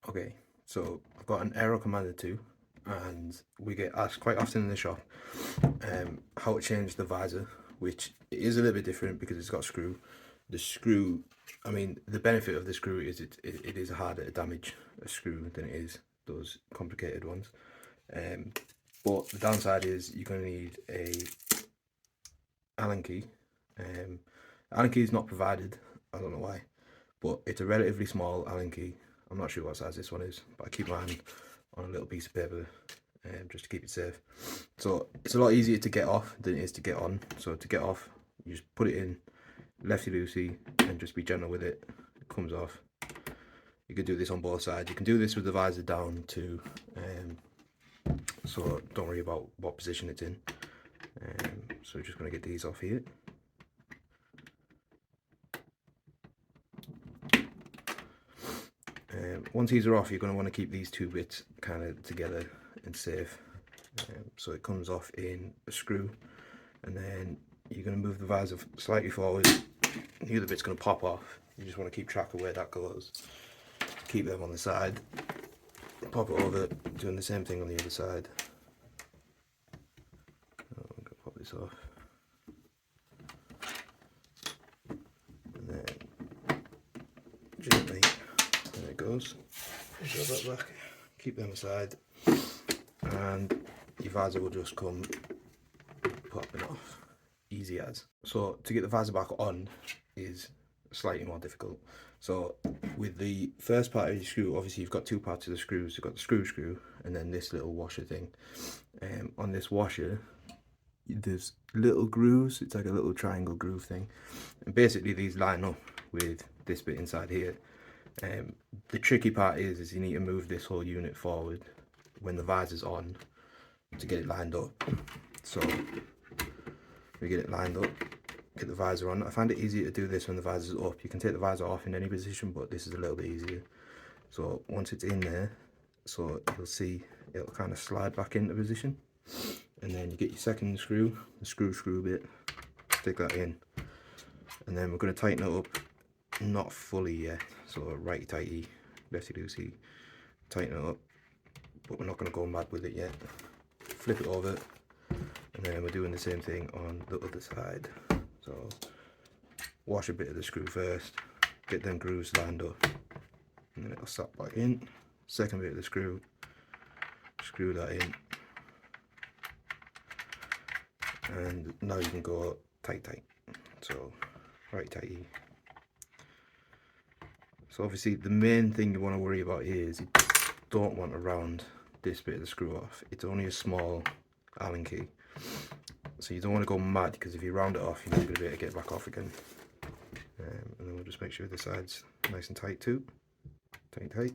Okay, so I've got an Airoh Commander 2, and we get asked quite often in the shop how to change the visor, which is a little bit different because it's got a screw. The screw, I mean, the benefit of the screw is it is harder to damage a screw than it is those complicated ones. But the downside is you're going to need a Allen key. Allen key is not provided, I don't know why, but it's a relatively small Allen key. I'm not sure what size this one is, but I keep mine on a little piece of paper just to keep it safe. So it's a lot easier to get off than it is to get on. So to get off, you just put it in lefty loosey and just be gentle with it. It comes off. You can do this on both sides. You can do this with the visor down too. So don't worry about what position it's in. So we're just going to get these off here. Once these are off, you're going to want to keep these two bits kind of together and safe. So it comes off in a screw, and then you're going to move the visor slightly forward. The other bit's going to pop off. You just want to keep track of where that goes. Keep them on the side. Pop it over, doing the same thing on the other side. I'm going to pop this off. And then gently, there it goes. Push that back, keep them aside, and your visor will just come popping off, easy as. So to get the visor back on is slightly more difficult. So with the first part of your screw, obviously you've got two parts of the screws. You've got the screw and then this little washer thing. On this washer there's little grooves. It's like a little triangle groove thing, and basically these line up with this bit inside here. The tricky part is you need to move this whole unit forward when the visor's on to get it lined up. So we get it lined up, get the visor on. I find it easier to do this when the visor's up. You can take the visor off in any position, but this is a little bit easier. So once it's in there, so you'll see it'll kind of slide back into position, and then you get your second screw, the screw bit, stick that in, and then we're going to tighten it up. Not fully yet, so righty tighty, lefty loosey, tighten it up, but we're not going to go mad with it yet. Flip it over, and then we're doing the same thing on the other side. So wash a bit of the screw first, get them grooves lined up, and then it'll slap back in. Second bit of the screw, screw that in, and now you can go tight. So righty tighty. So obviously the main thing you want to worry about here is you don't want to round this bit of the screw off. It's only a small Allen key, so you don't want to go mad, because if you round it off you're not going to be able to get it back off again. And then we'll just make sure the side's nice and tight too. Tight.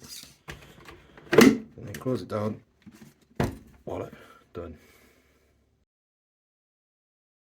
And then close it down,